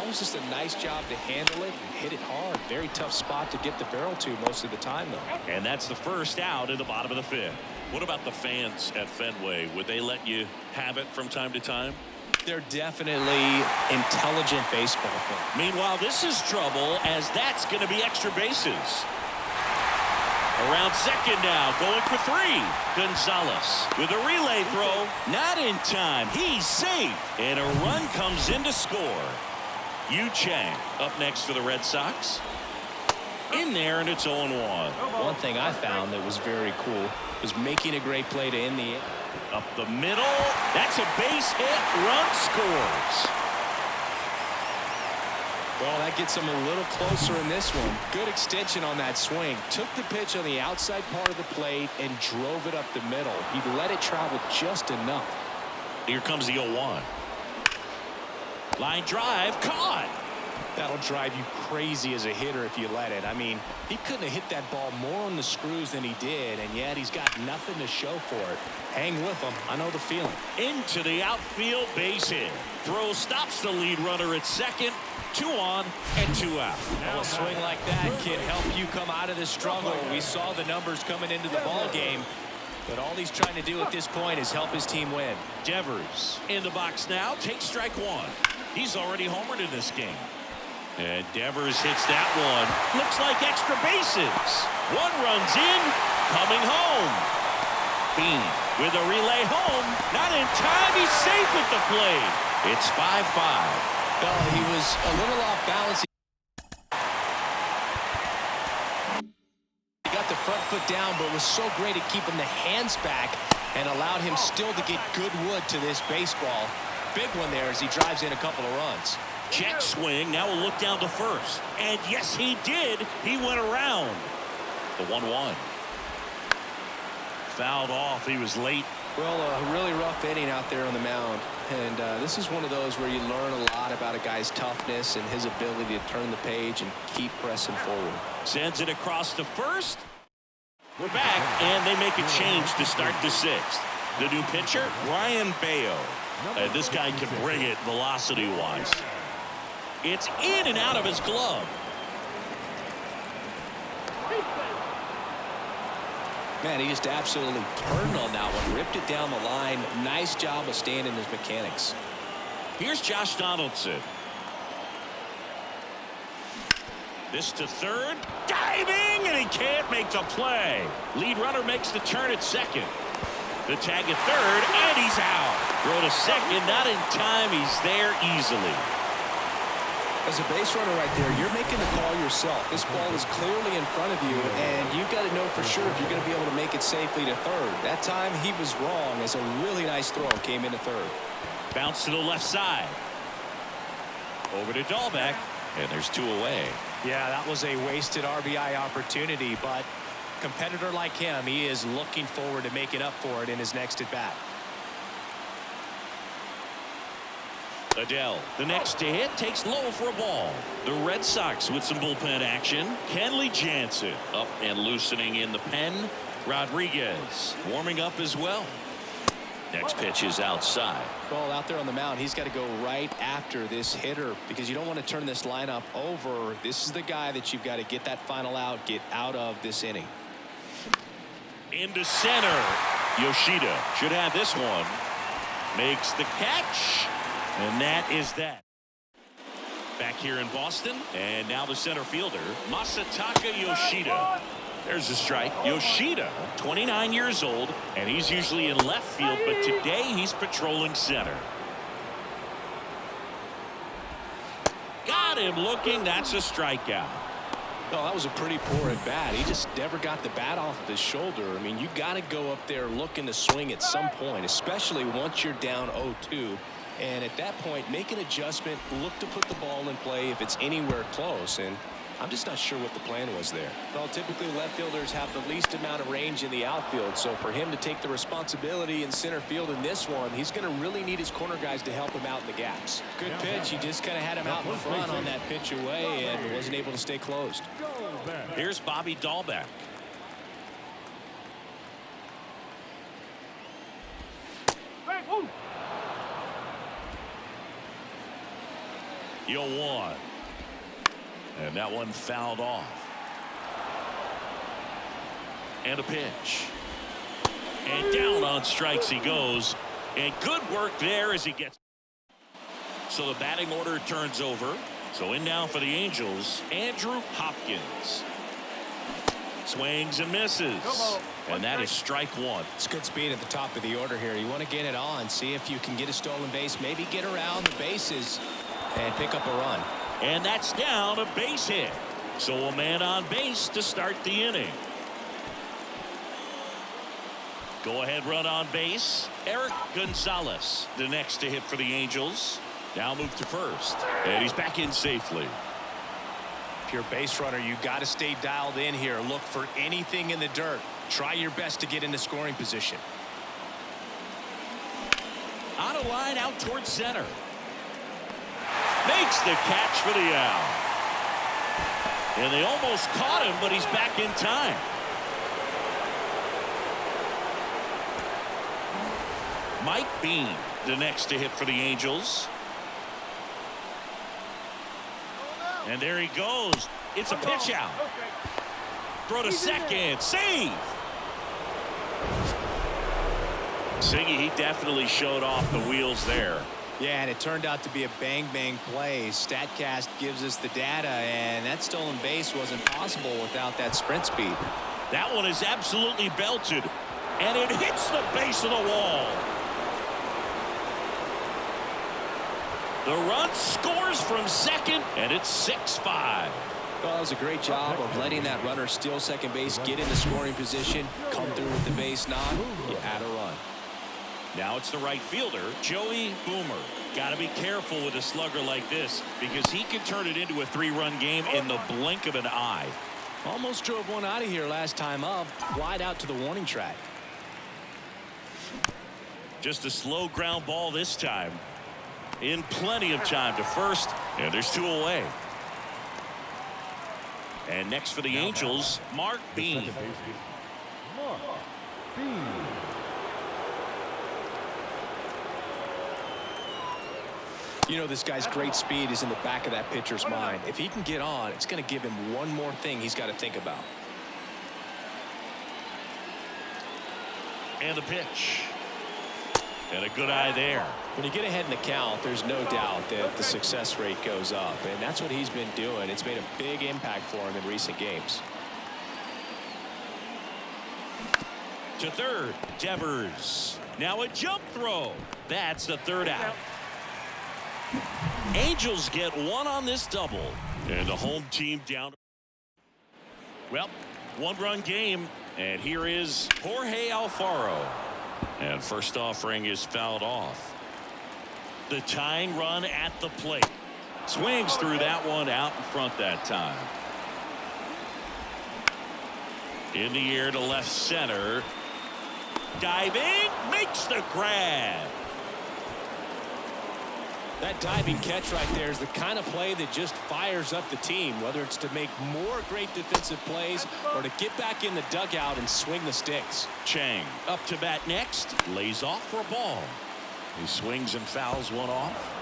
That was just a nice job to handle it and hit it hard. Very tough spot to get the barrel to most of the time, though. And that's the first out in the bottom of the fifth. What about the fans at Fenway? Would they let you have it from time to time? They're definitely intelligent baseball fans. Meanwhile, this is trouble, as that's going to be extra bases. Around second now, going for three. Gonzalez with a relay throw. Not in time. He's safe. And a run comes in to score. Yu Chang up next for the Red Sox. In there, and it's 0-1. One thing I found that was very cool was making a great play to end the inning. Up the middle. That's a base hit. Run scores. Well, that gets him a little closer in this one. Good extension on that swing. Took the pitch on the outside part of the plate and drove it up the middle. He let it travel just enough. Here comes the 0-1. Line drive. Caught. That'll drive you crazy as a hitter if you let it. I mean, he couldn't have hit that ball more on the screws than he did, and yet he's got nothing to show for it. Hang with him. I know the feeling. Into the outfield, base hit. Throw stops the lead runner at second. 2 on and 2 out. Now a swing like that can help you come out of the struggle. We saw the numbers coming into the ball game, but all he's trying to do at this point is help his team win. Devers in the box now. Takes strike one. He's already homered in this game. And Devers hits that one. Looks like extra bases. One runs in. Coming home. Bean with a relay home. Not in time. He's safe at the plate. It's 5-5. Well, he was a little off balance. He got the front foot down, but was so great at keeping the hands back and allowed him still to get good wood to this baseball. Big one there as he drives in a couple of runs. Check swing. Now we'll look down to first. And yes, he did. He went around. The 1-1. Fouled off. He was late. Well, a really rough inning out there on the mound. And this is one of those where you learn a lot about a guy's toughness and his ability to turn the page and keep pressing forward. Sends it across to first. We're back, and they make a change to start the sixth. The new pitcher, Ryan Bayo. This guy can bring it velocity-wise. It's in and out of his glove. Man, he just absolutely turned on that one. Ripped it down the line. Nice job of staying in his mechanics. Here's Josh Donaldson. This to third. Diving, and he can't make the play. Lead runner makes the turn at second. The tag at third, and he's out. Throw to second, not in time. He's there easily. As a base runner right there, you're making the call yourself. This ball is clearly in front of you, and you've got to know for sure if you're going to be able to make it safely to third. That time he was wrong as a really nice throw came into third. Bounce to the left side. Over to Dahlbeck, and there's 2 away. Yeah, that was a wasted RBI opportunity, but competitor like him, he is looking forward to making up for it in his next at bat. Adele, the next to hit, takes low for a ball. The Red Sox with some bullpen action. Kenley Jansen up and loosening in the pen. Rodriguez warming up as well. Next pitch is outside. Well, out there on the mound, he's got to go right after this hitter because you don't want to turn this lineup over. This is the guy that you've got to get that final out, get out of this inning. Into center. Yoshida should have this one. Makes the catch. And that is that. Back here in Boston, and now the center fielder, Masataka Yoshida. There's a strike. Yoshida, 29 years old, and he's usually in left field, but today he's patrolling center. Got him looking. That's a strikeout. Well, that was a pretty poor at bat. He just never got the bat off of his shoulder. I mean, you got to go up there looking to swing at some point, especially once you're down 0-2. And at that point, make an adjustment, look to put the ball in play if it's anywhere close. And I'm just not sure what the plan was there. Well, typically left fielders have the least amount of range in the outfield. So for him to take the responsibility in center field in this one, he's going to really need his corner guys to help him out in the gaps. Good pitch. He just kind of had him out in front on that pitch away and wasn't able to stay closed. Here's Bobby Dahlbeck. 0-1. And that one fouled off. And a pitch. And down on strikes he goes. And good work there as he gets. So the batting order turns over. So in now for the Angels, Andrew Hopkins. Swings and misses. And that is strike one. It's good speed at the top of the order here. You want to get it on, see if you can get a stolen base, maybe get around the bases and pick up a run. And that's down, a base hit. So a man on base to start the inning. Go ahead run on base. Eric Gonzalez, the next to hit for the Angels. Now move to first. And he's back in safely. If you're a base runner, you got to stay dialed in here. Look for anything in the dirt. Try your best to get into scoring position. On a line out towards center. Makes the catch for the out. And they almost caught him, but he's back in time. Mike Bean, the next to hit for the Angels. And there he goes. It's a pitch out. Throw to second. Save. Singy, he definitely showed off the wheels there. Yeah, and it turned out to be a bang-bang play. StatCast gives us the data, and that stolen base wasn't possible without that sprint speed. That one is absolutely belted, and it hits the base of the wall. The run scores from second, and it's 6-5. Well, that was a great job of letting that runner steal second base, get into scoring position, come through with the base knock. You add a run. Now it's the right fielder, Joey Boomer. Got to be careful with a slugger like this because he can turn it into a 3-run game in the blink of an eye. Almost drove one out of here last time up. Flied out to the warning track. Just a slow ground ball this time. In plenty of time to first, and there's 2 away. And next for the Angels, Mark Bean. You know, this guy's great speed is in the back of that pitcher's mind. If he can get on, it's going to give him one more thing he's got to think about. And the pitch. And a good eye there. When you get ahead in the count, there's no doubt that the success rate goes up, and that's what he's been doing. It's made a big impact for him in recent games. To third, Devers. Now a jump throw. That's the third out. Angels get one on this double, and the home team down. Well, 1-run game, and here is Jorge Alfaro. And first offering is fouled off. The tying run at the plate. Swings through that one out in front that time. In the air to left center. Diving, makes the grab. That diving catch right there is the kind of play that just fires up the team, whether it's to make more great defensive plays or to get back in the dugout and swing the sticks. Chang up to bat next, lays off for a ball. He swings and fouls one off.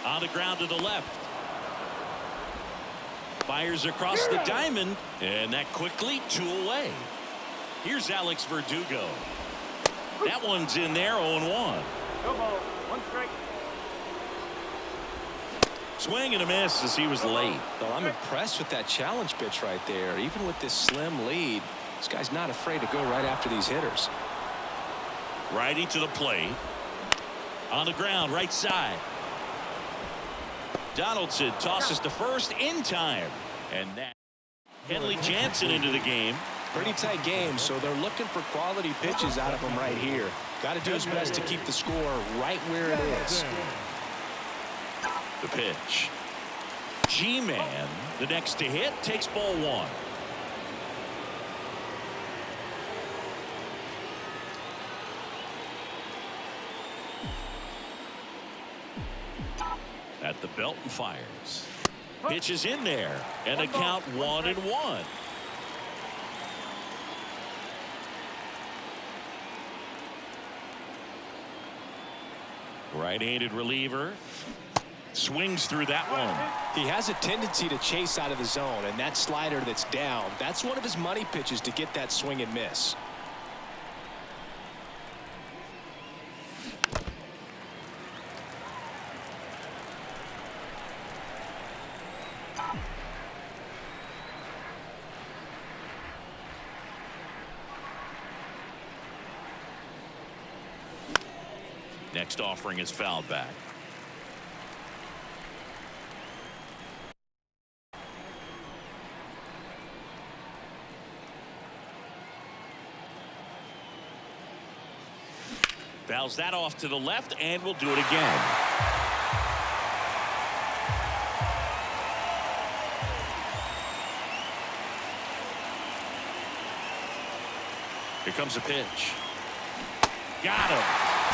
On the ground to the left. Fires across the diamond, and that quickly 2 away. Here's Alex Verdugo. That one's in there, 0-1. No ball, 1 strike. Swing and a miss as he was late. Well, I'm impressed with that challenge pitch right there. Even with this slim lead, this guy's not afraid to go right after these hitters. Righty to the plate. On the ground, right side. Donaldson tosses to first in time. And that Henley Jansen into the game. Pretty tight game, so they're looking for quality pitches out of him right here. Got to do his best to keep the score right where it is. The pitch. G-Man, the next to hit, takes ball 1. At the belt and fires. Pitch is in there, and a count 1-1. Right-handed reliever. Swings through that one. He has a tendency to chase out of the zone, and that slider that's down, that's one of his money pitches to get that swing and miss. Next offering is fouled back. Fouls that off to the left, and we'll do it again. Here comes a pitch. Got him.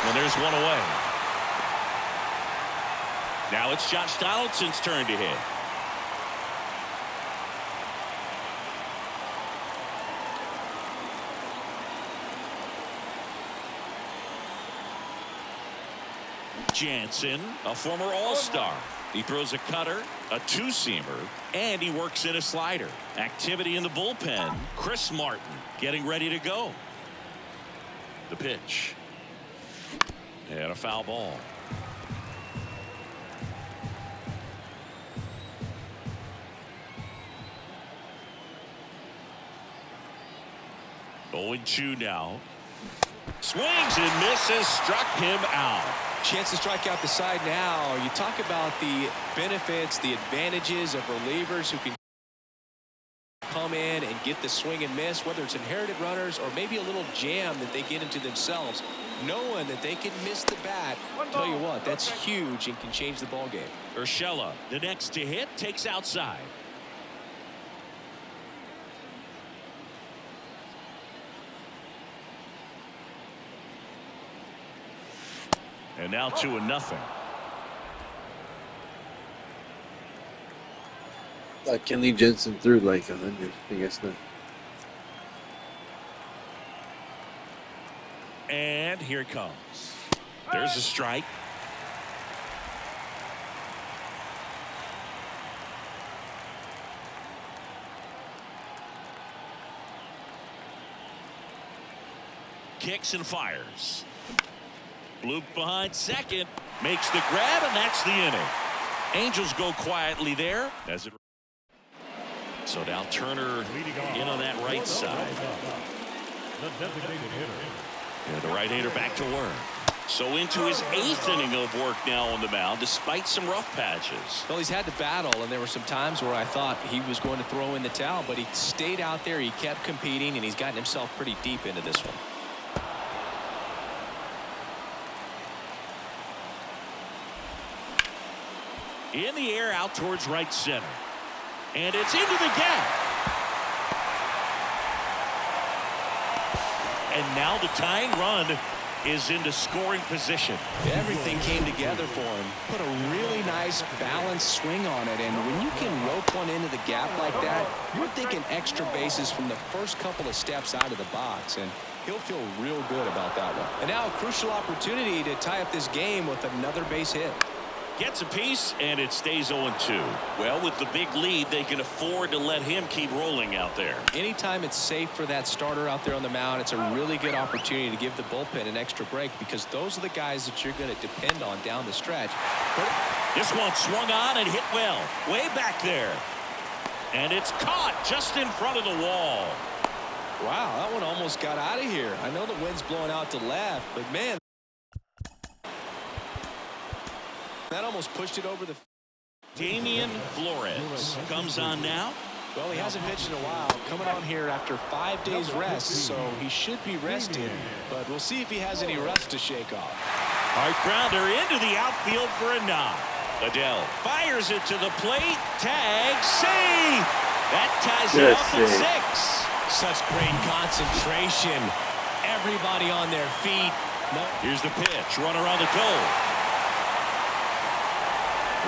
And there's one away. Now it's Josh Donaldson's turn to hit. Jansen, a former All-Star. He throws a cutter, a two-seamer, and he works in a slider. Activity in the bullpen. Chris Martin getting ready to go. The pitch. And a foul ball. Going 2 now. Swings and misses. Struck him out. Chance to strike out the side now. You talk about the benefits, the advantages of relievers who can come in and get the swing and miss, whether it's inherited runners or maybe a little jam that they get into themselves, knowing that they can miss the bat. Tell you what, that's huge and can change the ball game. Urshela, the next to hit, takes outside. And now 2-0. Kenley Jensen threw like 100. I guess not. And here it comes. There's a strike. Kicks and fires. Bloop behind second. Makes the grab, and that's the inning. Angels go quietly there. As it. So now Turner in on that right side. And the right-hander back to work. So into his 8th inning of work now on the mound, despite some rough patches. Well, he's had to battle, and there were some times where I thought he was going to throw in the towel, but he stayed out there, he kept competing, and he's gotten himself pretty deep into this one. In the air out towards right center. And it's into the gap. And now the tying run is into scoring position. Everything came together for him. Put a really nice balanced swing on it, and when you can rope one into the gap like that, you're thinking extra bases from the first couple of steps out of the box, and he'll feel real good about that one. And now a crucial opportunity to tie up this game with another base hit. Gets a piece, and it stays 0-2. Well, with the big lead, they can afford to let him keep rolling out there. Anytime it's safe for that starter out there on the mound, it's a really good opportunity to give the bullpen an extra break, because those are the guys that you're going to depend on down the stretch. This one swung on and hit well. Way back there. And it's caught just in front of the wall. Wow, that one almost got out of here. I know the wind's blowing out to left, but man, that almost pushed it over the. Damian Flores comes on now. Well, he hasn't pitched in a while. Coming on here after 5 days rest, so he should be rested. But we'll see if he has any rust to shake off. Hard grounder into the outfield for a knock. Adele fires it to the plate. Tag, save. That ties it up at 6. Such great concentration. Everybody on their feet. No. Here's the pitch. Runner on the goal.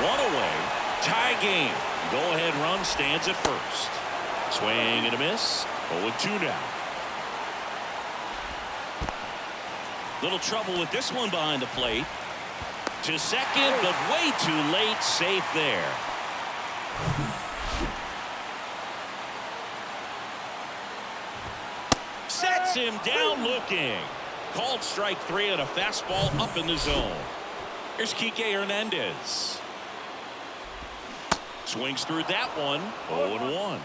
One away. Tie game. Go-ahead run stands at first. Swing and a miss. 0-2 now. Little trouble with this one behind the plate. To second, but way too late. Safe there. Sets him down looking. Called strike 3 on a fastball up in the zone. Here's Kike Hernandez. Swings through that one. 0-1.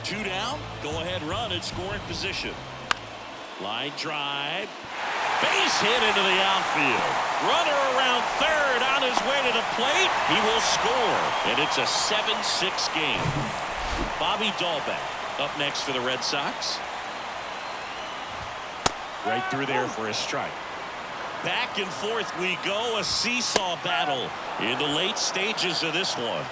2 down. Go ahead run in scoring position. Line drive. Base hit into the outfield. Runner around third on his way to the plate. He will score. And it's a 7-6 game. Bobby Dahlbeck up next for the Red Sox. Right through there for a strike. Back and forth we go. A seesaw battle in the late stages of this one.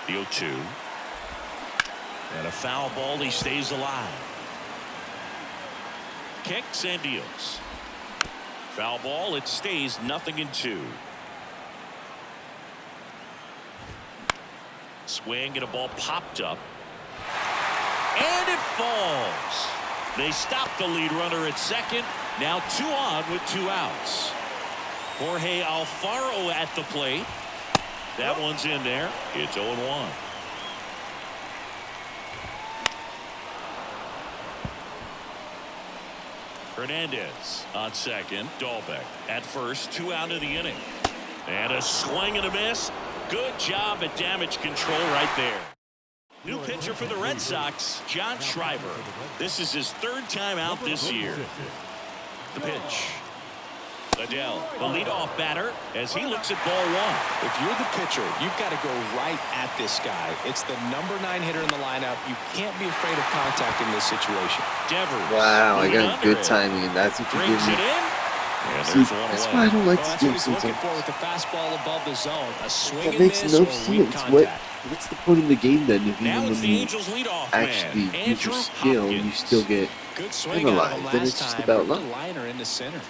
The 0-2. And a foul ball. He stays alive. Kicks and deals. Foul ball. It stays 0-2. Swing and a ball popped up. And it falls. They stop the lead runner at second. Now 2 on with 2 outs. Jorge Alfaro at the plate. That one's in there. It's 0-1. Hernandez on second. Dahlbeck at first. 2 out of the inning. And a swing and a miss. Good job at damage control right there. New pitcher for the Red Sox, John Schreiber. This is his 3rd time out this year. The pitch. Adele, the leadoff batter, as he looks at ball 1. If you're the pitcher, you've got to go right at this guy. It's the number 9 hitter in the lineup. You can't be afraid of contact in this situation. Devers. Wow, I got good timing, and that's what you give Brings me. it in. And See, there's one that's away. why I don't like Well, to that's do what he's looking sometimes. for with the fastball above the zone. A swing That and makes miss no or weak sense. contact. What's the point of the game then if Now even it's when the you Angels leadoff actually man, use Andrew your skill, Hopkins. you still get Good swing out of him penalized? Then last it's just time. about Put luck. the liner into center.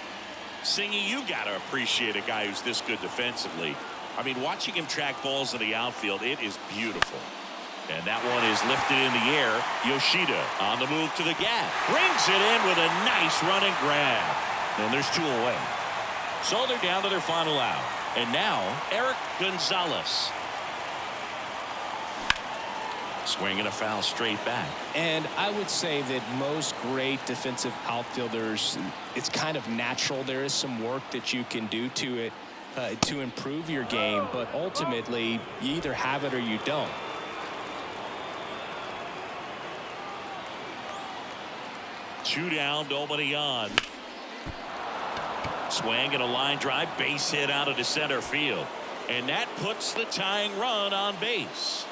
Singy, you got to appreciate a guy who's this good defensively. I mean, watching him track balls in the outfield, it is beautiful. And that one is lifted in the air. Yoshida on the move to the gap. Brings it in with a nice running grab. And there's 2 away. So they're down to their final out. And now, Eric Gonzalez. Swinging a foul straight back. And I would say that most great defensive outfielders, it's kind of natural. There is some work that you can do to it to improve your game, but ultimately you either have it or you don't. Two down, nobody on. Swing and a line drive, base hit out of the center field. And that puts the tying run on base.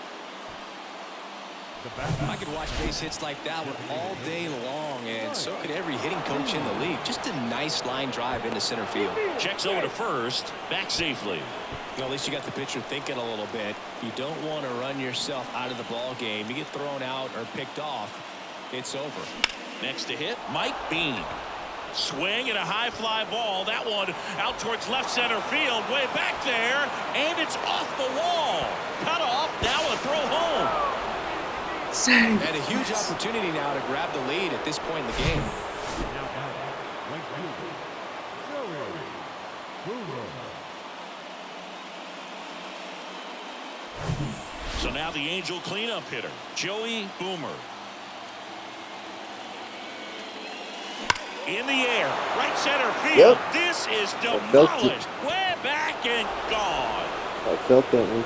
I could watch base hits like that one all day long, and so could every hitting coach in the league. Just a nice line drive into center field. Checks over to first, back safely. Well, at least you got the pitcher thinking a little bit. You don't want to run yourself out of the ball game. You get thrown out or picked off, it's over. Next to hit, Mike Bean. Swing and a high fly ball. That one out towards left center field, way back there, and it's off the wall. Cut off, now a throw home. Save. And a huge opportunity now to grab the lead at this point in the game. So now the Angel cleanup hitter, Joey Boomer. In the air, right center field. Yep. This is felt it. demolished. Way back and gone. I felt that one.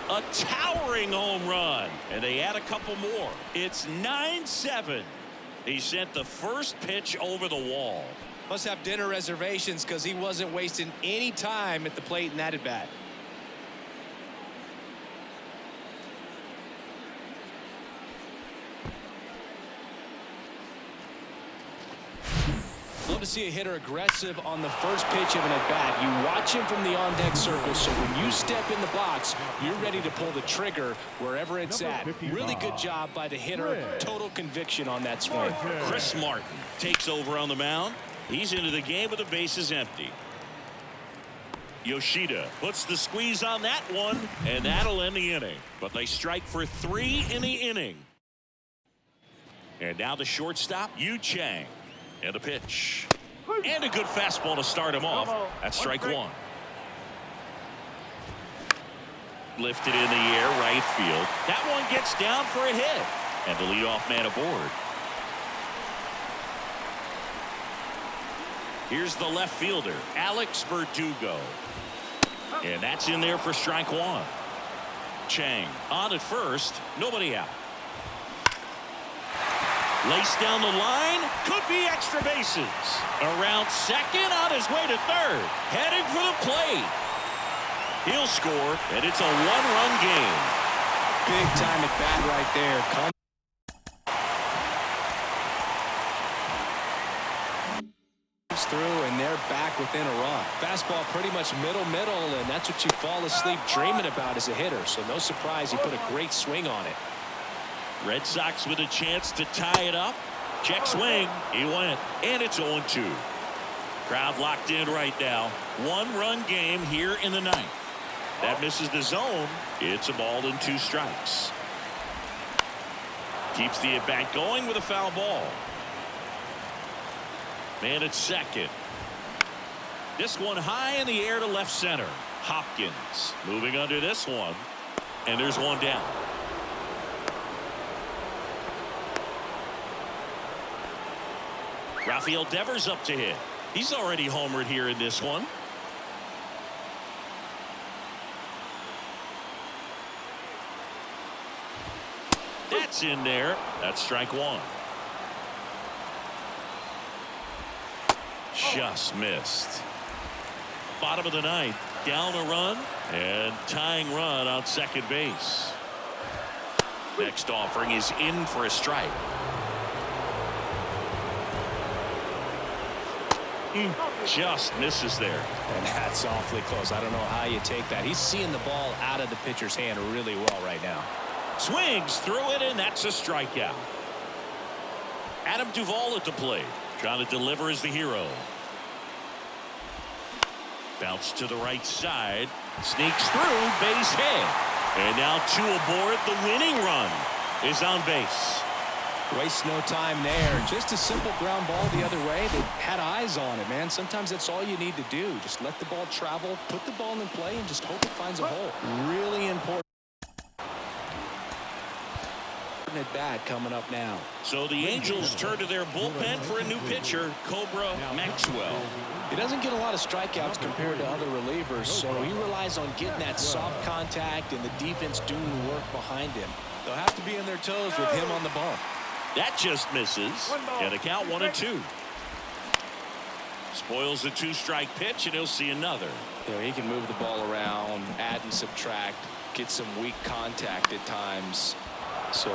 A towering home run. And they add a couple more. It's 9-7. He sent the first pitch over the wall. Must have dinner reservations because he wasn't wasting any time at the plate in that at bat. Love to see a hitter aggressive on the first pitch of an at-bat. You watch him from the on-deck circle, so when you step in the box, you're ready to pull the trigger wherever it's at. Really good job by the hitter. Total conviction on that swing. Chris Martin takes over on the mound. He's into the game with the bases empty. Yoshida puts the squeeze on that one, and that'll end the inning. But they strike for 3 in the inning. And now the shortstop, Yu Chang. And a pitch. And a good fastball to start him off. That's strike 1. Lifted in the air, right field. That one gets down for a hit. And the leadoff man aboard. Here's the left fielder, Alex Verdugo. And that's in there for strike 1. Chang on at first, nobody out. Laced down the line, could be extra bases. Around second, on his way to third. Heading for the plate. He'll score, and it's a 1-run game. Big time at bat right there. Comes through, and they're back within a run. Fastball pretty much middle, and that's what you fall asleep dreaming about as a hitter. So no surprise he put a great swing on it. Red Sox with a chance to tie it up. Check swing. He went. And it's 0-2. Crowd locked in right now. 1-run game here in the 9th. That misses the zone. It's a ball and 2 strikes. Keeps the at-bat going with a foul ball. Man at second. This one high in the air to left center. Hopkins moving under this one. And there's one down. Rafael Devers up to hit. He's already homered here in this one. That's in there. That's strike 1. Just missed. Bottom of the 9th. Down a run and tying run on second base. Next offering is in for a strike. Just misses there. And that's awfully close. I don't know how you take that. He's seeing the ball out of the pitcher's hand really well right now. Swings through it, and that's a strikeout. Adam Duvall at the plate. Trying to deliver as the hero. Bounce to the right side. Sneaks through, base hit. And now 2 aboard. The winning run is on base. Waste no time there. Just a simple ground ball the other way. They had eyes on it, man. Sometimes that's all you need to do. Just let the ball travel, put the ball in play, and just hope it finds a hole. Really important at bat coming up now. So the Angels turn to their bullpen for a new pitcher, Cobra Maxwell. He doesn't get a lot of strikeouts compared to other relievers, so he relies on getting that soft contact and the defense doing the work behind him. They'll have to be on their toes with him on the bump. That just misses. And a count 1-2. Spoils a 2-strike pitch, and he'll see another. You know, he can move the ball around, add and subtract, get some weak contact at times. So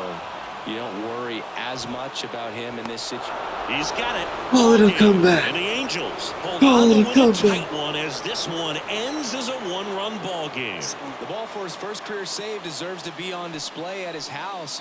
you don't worry as much about him in this situation. He's got it. Oh, it'll come back. And the Angels hold Oh, on to it'll win a come tight back. one as this one ends as a 1-run ball game. The ball for his first career save deserves to be on display at his house. I mean,